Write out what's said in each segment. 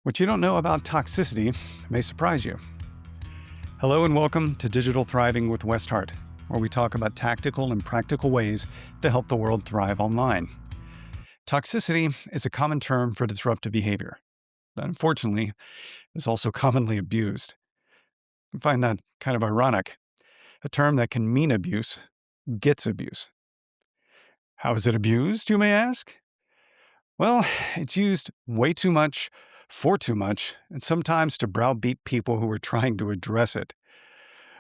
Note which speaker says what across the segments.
Speaker 1: What you don't know about toxicity may surprise you. Hello and welcome to Digital Thriving with Weszt Hart, where we talk about tactical and practical ways to help the world thrive online. Toxicity is a common term for disruptive behavior that, unfortunately, is also commonly abused. I find that kind of ironic. A term that can mean abuse gets abuse. How is it abused, you may ask? Well, it's used way too much, for too much, and sometimes to browbeat people who are trying to address it.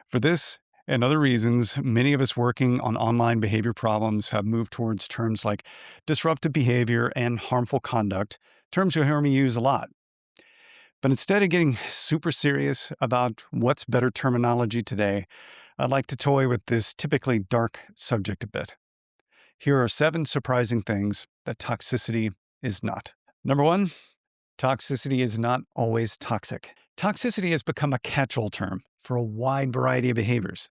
Speaker 1: For this and other reasons, many of us working on online behavior problems have moved towards terms like disruptive behavior and harmful conduct, terms you'll hear me use a lot. But instead of getting super serious about what's better terminology today, I'd like to toy with this typically dark subject a bit. Here are 7 surprising things that toxicity is not. Number 1, toxicity is not always toxic. Toxicity has become a catch-all term for a wide variety of behaviors.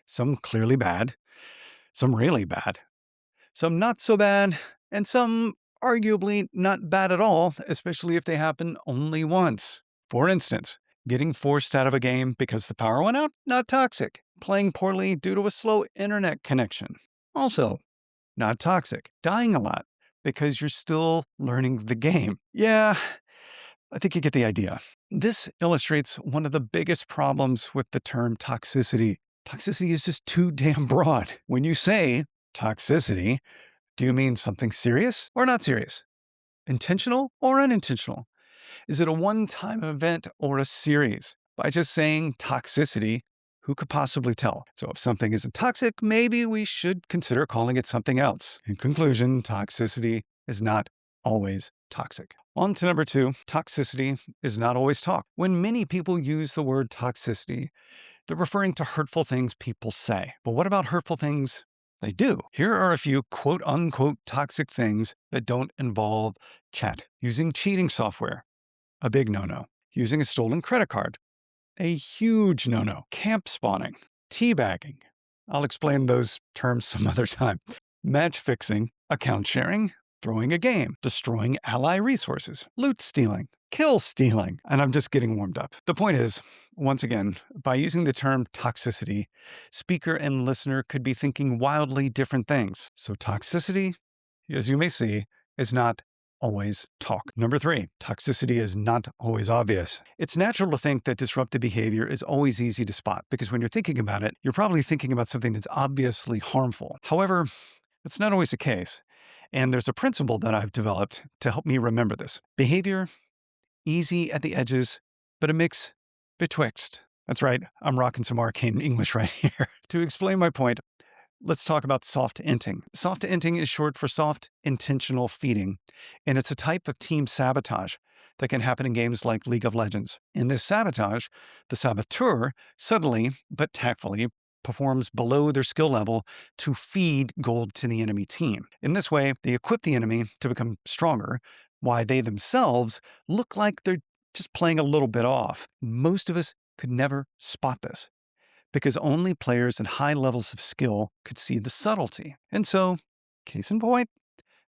Speaker 1: Some clearly bad, some really bad, some not so bad, and some arguably not bad at all, especially if they happen only once. For instance, getting forced out of a game because the power went out, not toxic. Playing poorly due to a slow internet connection, also not toxic. Dying a lot because you're still learning the game. Yeah, I think you get the idea. This illustrates one of the biggest problems with the term toxicity. Toxicity is just too damn broad. When you say toxicity, do you mean something serious or not serious? Intentional or unintentional? Is it a one-time event or a series? By just saying toxicity, who could possibly tell? So if something isn't toxic, maybe we should consider calling it something else. In conclusion, toxicity is not always toxic. On to number 2, toxicity is not always talk. When many people use the word toxicity, they're referring to hurtful things people say. But what about hurtful things they do? Here are a few quote-unquote toxic things that don't involve chat. Using cheating software, a big no-no. Using a stolen credit card, a huge no-no. Camp spawning, teabagging. I'll explain those terms some other time. Match fixing, account sharing, throwing a game, destroying ally resources, loot stealing, kill stealing, and I'm just getting warmed up. The point is, once again, by using the term toxicity, speaker and listener could be thinking wildly different things. So toxicity, as you may see, is not always talk. Number 3, toxicity is not always obvious. It's natural to think that disruptive behavior is always easy to spot because when you're thinking about it, you're probably thinking about something that's obviously harmful. However, that's not always the case. And there's a principle that I've developed to help me remember this. Behavior, easy at the edges, but a mix betwixt. That's right, I'm rocking some arcane English right here. To explain my point, let's talk about soft inting. Soft inting is short for soft intentional feeding, and it's a type of team sabotage that can happen in games like League of Legends. In this sabotage, the saboteur subtly but tactfully performs below their skill level to feed gold to the enemy team. In this way, they equip the enemy to become stronger, while they themselves look like they're just playing a little bit off. Most of us could never spot this, because only players at high levels of skill could see the subtlety. And so, case in point,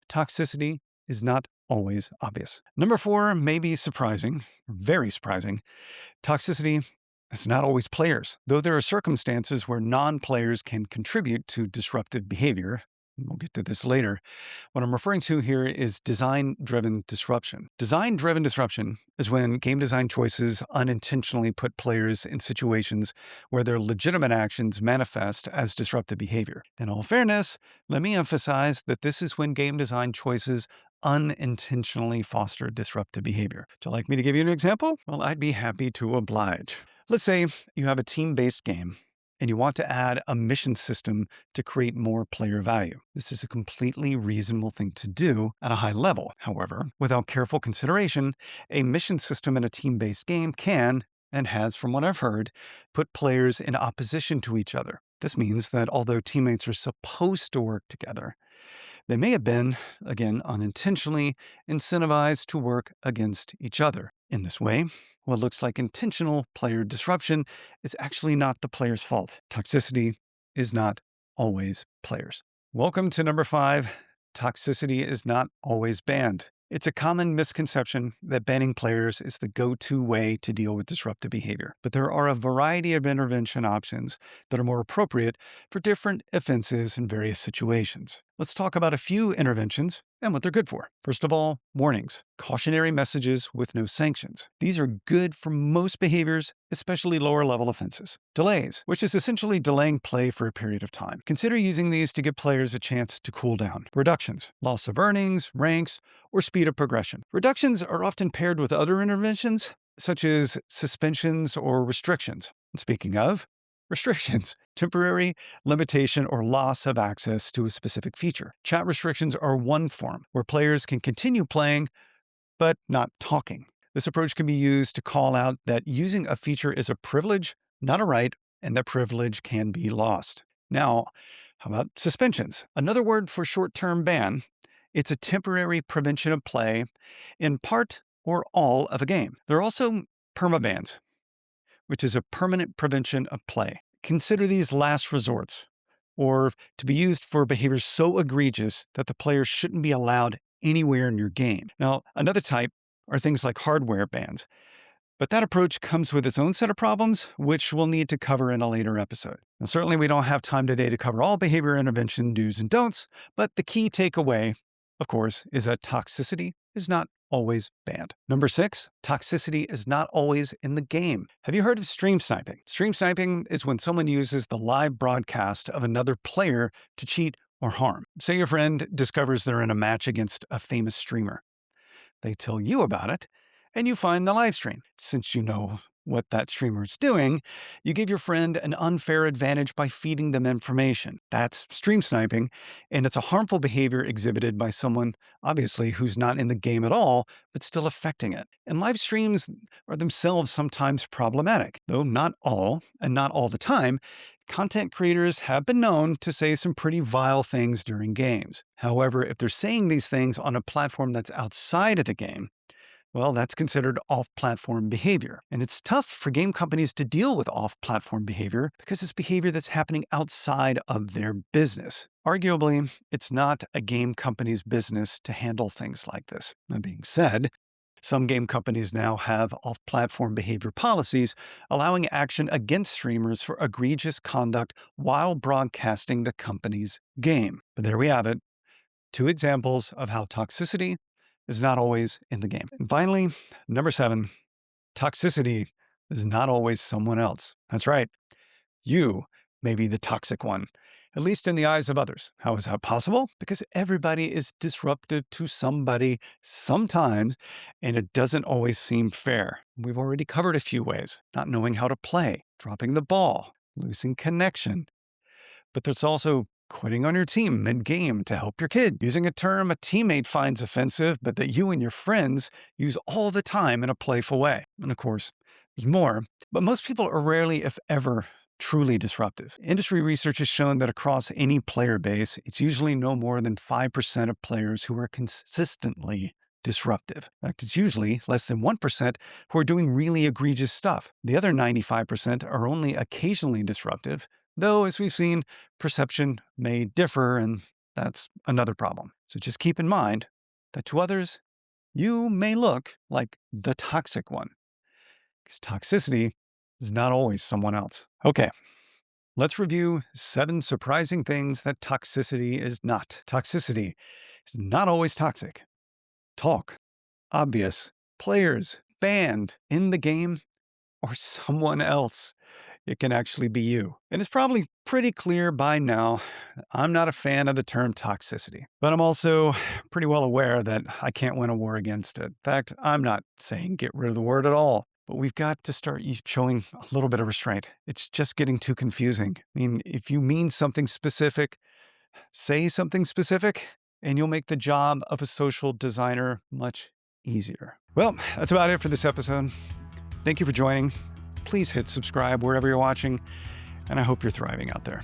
Speaker 1: toxicity is not always obvious. Number 4 may be surprising, very surprising. Toxicity is not always players, though there are circumstances where non-players can contribute to disruptive behavior. We'll get to this later. What I'm referring to here is design-driven disruption. Design-driven disruption is when game design choices unintentionally put players in situations where their legitimate actions manifest as disruptive behavior. In all fairness, let me emphasize that this is when game design choices unintentionally foster disruptive behavior. Would you like me to give you an example? Well, I'd be happy to oblige. Let's say you have a team-based game and you want to add a mission system to create more player value. This is a completely reasonable thing to do at a high level. However, without careful consideration, a mission system in a team-based game can, and has from what I've heard, put players in opposition to each other. This means that although teammates are supposed to work together, they may have been, again, unintentionally incentivized to work against each other. In this way, what looks like intentional player disruption is actually not the player's fault. Toxicity is not always players. Welcome to number 5. Toxicity is not always banned. It's a common misconception that banning players is the go-to way to deal with disruptive behavior, but there are a variety of intervention options that are more appropriate for different offenses in various situations. Let's talk about a few interventions and what they're good for. First of all, warnings, cautionary messages with no sanctions. These are good for most behaviors, especially lower-level offenses. Delays, which is essentially delaying play for a period of time. Consider using these to give players a chance to cool down. Reductions, loss of earnings, ranks, or speed of progression. Reductions are often paired with other interventions, such as suspensions or restrictions. And speaking of restrictions, temporary limitation or loss of access to a specific feature. Chat restrictions are one form where players can continue playing, but not talking. This approach can be used to call out that using a feature is a privilege, not a right, and that privilege can be lost. Now, how about suspensions? Another word for short-term ban. It's a temporary prevention of play in part or all of a game. There are also permabans, which is a permanent prevention of play. Consider these last resorts, or to be used for behaviors so egregious that the player shouldn't be allowed anywhere in your game. Now, another type are things like hardware bans, but that approach comes with its own set of problems, which we'll need to cover in a later episode. And certainly we don't have time today to cover all behavior intervention do's and don'ts, but the key takeaway, of course, is that toxicity is not always banned. Number 6, toxicity is not always in the game. Have you heard of stream sniping? Stream sniping is when someone uses the live broadcast of another player to cheat or harm. Say your friend discovers they're in a match against a famous streamer. They tell you about it, and you find the live stream. Since you know what that streamer is doing, you give your friend an unfair advantage by feeding them information. That's stream sniping, and it's a harmful behavior exhibited by someone, obviously, who's not in the game at all, but still affecting it. And live streams are themselves sometimes problematic, though not all, and not all the time. Content creators have been known to say some pretty vile things during games. However, if they're saying these things on a platform that's outside of the game, well, that's considered off-platform behavior. And it's tough for game companies to deal with off-platform behavior because it's behavior that's happening outside of their business. Arguably, it's not a game company's business to handle things like this. That being said, some game companies now have off-platform behavior policies allowing action against streamers for egregious conduct while broadcasting the company's game. But there we have it. 2 examples of how toxicity is not always in the game. And finally, number 7, toxicity is not always someone else. That's right. You may be the toxic one, at least in the eyes of others. How is that possible? Because everybody is disruptive to somebody sometimes, and it doesn't always seem fair. We've already covered a few ways: not knowing how to play, dropping the ball, losing connection. But there's also quitting on your team mid-game to help your kid, using a term a teammate finds offensive, but that you and your friends use all the time in a playful way. And of course, there's more, but most people are rarely, if ever, truly disruptive. Industry research has shown that across any player base, it's usually no more than 5% of players who are consistently disruptive. In fact, it's usually less than 1% who are doing really egregious stuff. The other 95% are only occasionally disruptive, though, as we've seen, perception may differ, and that's another problem. So just keep in mind that to others, you may look like the toxic one, because toxicity is not always someone else. Okay, let's review 7 surprising things that toxicity is not. Toxicity is not always toxic. Talk, obvious, players, banned, in the game, or someone else. It can actually be you. And it's probably pretty clear by now, I'm not a fan of the term toxicity, but I'm also pretty well aware that I can't win a war against it. In fact, I'm not saying get rid of the word at all, but we've got to start showing a little bit of restraint. It's just getting too confusing. I mean, if you mean something specific, say something specific, and you'll make the job of a social designer much easier. Well, that's about it for this episode. Thank you for joining. Please hit subscribe wherever you're watching, and I hope you're thriving out there.